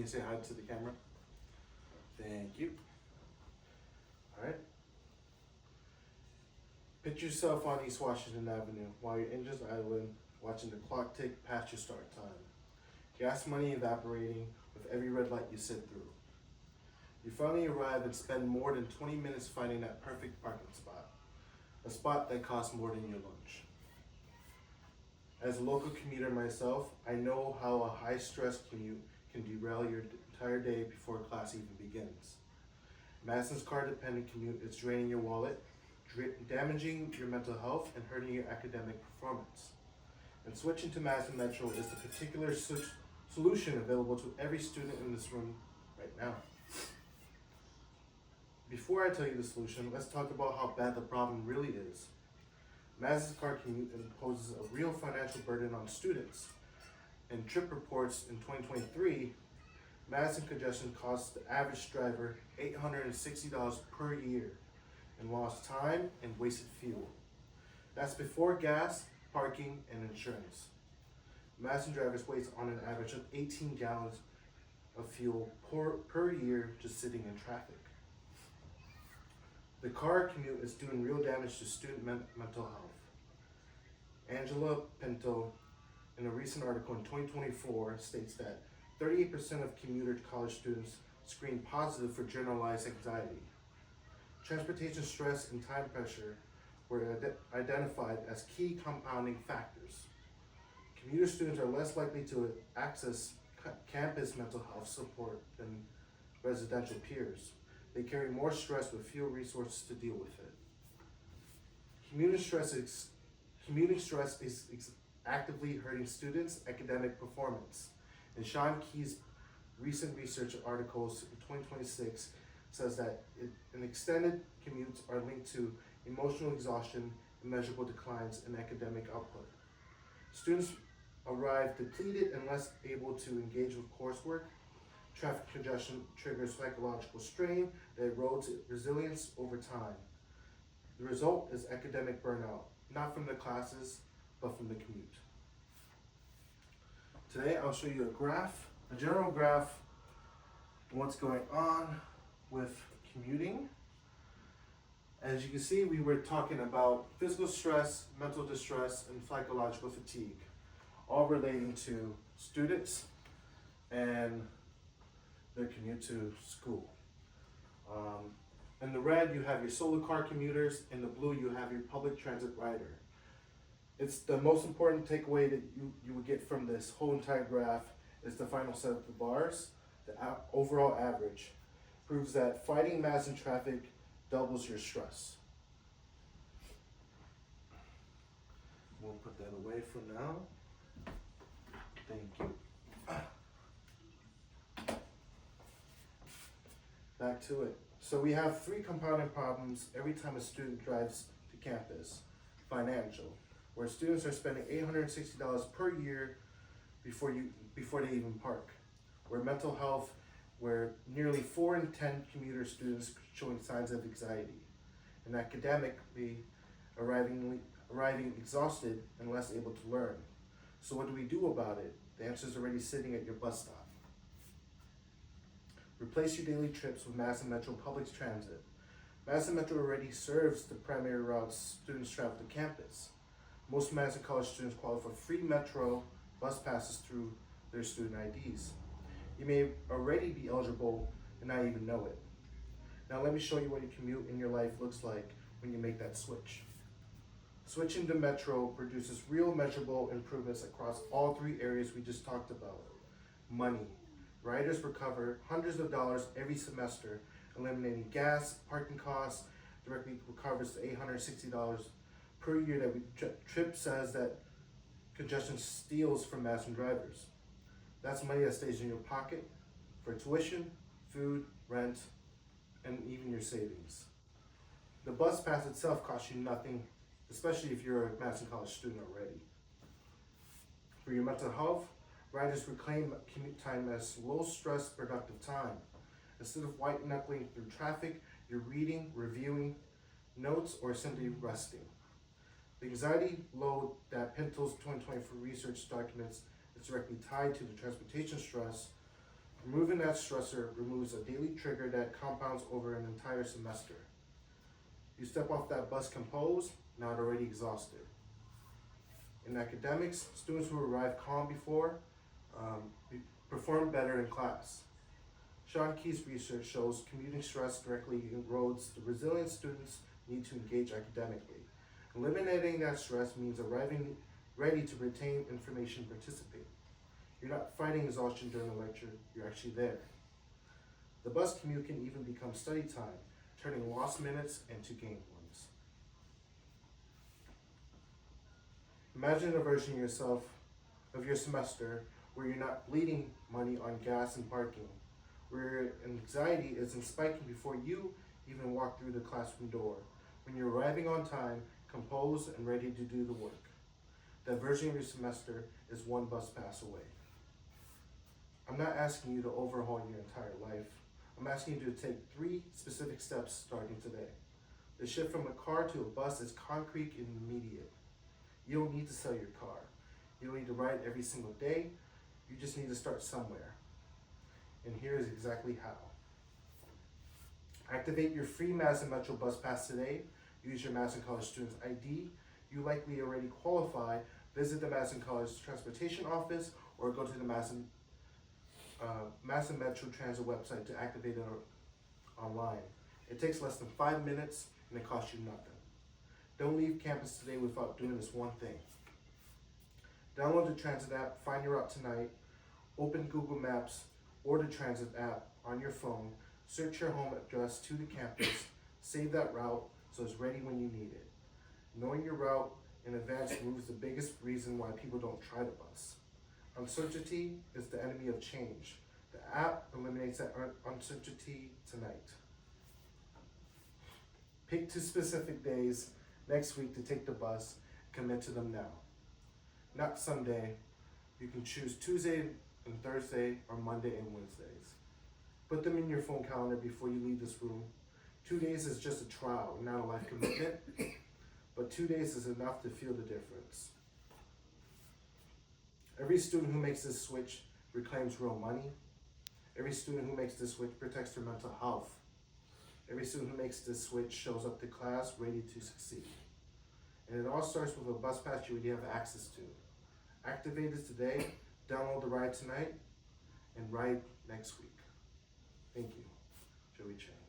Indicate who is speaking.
Speaker 1: Can you say hi to the camera? Thank you. All right. Picture yourself on East Washington Avenue while you're engines idling, watching the clock tick past your start time. Gas money evaporating with every red light you sit through. You finally arrive and spend more than 20 minutes finding that perfect parking spot. A spot that costs more than your lunch. As a local commuter myself, I know how a high-stress commute can derail your entire day before class even begins. Madison's car-dependent commute is draining your wallet, damaging your mental health, and hurting your academic performance. And switching to Madison Metro is the particular solution available to every student in this room right now. Before I tell you the solution, let's talk about how bad the problem really is. Madison's car commute imposes a real financial burden on students. In trip reports in 2023, Madison congestion costs the average driver $860 per year in lost time and wasted fuel. That's before gas, parking, and insurance. Madison drivers waste on an average of 18 gallons of fuel per year just sitting in traffic. The car commute is doing real damage to student mental health. Angela Pinto, in a recent article in 2024, states that 38% of commuter college students screen positive for generalized anxiety. Transportation stress and time pressure were identified as key compounding factors. Commuter students are less likely to access campus mental health support than residential peers. They carry more stress with fewer resources to deal with it. Commuting stress is actively hurting students' academic performance. In Sean Key's recent research articles in 2026 says that extended commutes are linked to emotional exhaustion and measurable declines in academic output. Students arrive depleted and less able to engage with coursework. Traffic congestion triggers psychological strain that erodes resilience over time. The result is academic burnout, not from the classes, but from the commute. Today I'll show you a general graph on what's going on with commuting. As you can see, we were talking about physical stress, mental distress, and psychological fatigue, all relating to students and their commute to school. In the red, you have your solo car commuters. In the blue, you have your public transit rider. It's the most important takeaway that you would get from this whole entire graph is the final set of the bars. The overall average proves that fighting Madison traffic doubles your stress. We'll put that away for now. Thank you. Back to it. So we have three compounding problems every time a student drives to campus. Financial, where students are spending $860 per year before they even park. Where mental health, where nearly 4 in 10 commuter students showing signs of anxiety. And academically, arriving exhausted and less able to learn. So what do we do about it? The answer is already sitting at your bus stop. Replace your daily trips with Madison Metro Public Transit. Madison Metro already serves the primary routes students travel to campus. Most Madison College students qualify for free Metro bus passes through their student IDs. You may already be eligible and not even know it. Now let me show you what your commute in your life looks like when you make that switch. Switching to Metro produces real measurable improvements across all three areas we just talked about. Money. Riders recover hundreds of dollars every semester, eliminating gas, parking costs, directly recovers $860 per year that Trip says that congestion steals from Madison drivers. That's money that stays in your pocket for tuition, food, rent, and even your savings. The bus pass itself costs you nothing, especially if you're a Madison College student already. For your mental health, riders reclaim commute time as low-stress, productive time. Instead of white-knuckling through traffic, you're reading, reviewing notes, or simply resting. The anxiety load that Pinto's 2024 research documents is directly tied to the transportation stress Removing that stressor removes a daily trigger that compounds over an entire semester. You step off that bus composed, not already exhausted. In academics, students who arrive calm before perform better in class. Sean Key's research shows commuting stress directly erodes the resilience students need to engage academically. Eliminating that stress means arriving ready to retain information and participate. You're not fighting exhaustion during the lecture, you're actually there. The bus commute can even become study time, turning lost minutes into gained ones. Imagine a version of yourself, of your semester, where you're not bleeding money on gas and parking, where your anxiety isn't spiking before you even walk through the classroom door, when you're arriving on time, composed and ready to do the work. That version of your semester is one bus pass away. I'm not asking you to overhaul your entire life. I'm asking you to take 3 specific steps starting today. The shift from a car to a bus is concrete and immediate. You don't need to sell your car. You don't need to ride every single day. You just need to start somewhere. And here is exactly how. Activate your free Madison Metro bus pass today. Use your Madison College student's ID. You likely already qualify. Visit the Madison College Transportation Office or go to the Madison Metro Transit website to activate it online. It takes less than 5 minutes and it costs you nothing. Don't leave campus today without doing this one thing. Download the transit app, find your route tonight, open Google Maps or the transit app on your phone, search your home address to the campus, save that route so it's ready when you need it. Knowing your route in advance removes the biggest reason why people don't try the bus. Uncertainty is the enemy of change. The app eliminates that uncertainty tonight. Pick 2 specific days next week to take the bus. Commit to them now. Not someday. You can choose Tuesday and Thursday or Monday and Wednesdays. Put them in your phone calendar before you leave this room. 2 days is just a trial, not a life commitment, but 2 days is enough to feel the difference. Every student who makes this switch reclaims real money. Every student who makes this switch protects their mental health. Every student who makes this switch shows up to class ready to succeed. And it all starts with a bus pass you already have access to. Activate it today, download the ride tonight, and ride next week. Thank you. Joey Chen.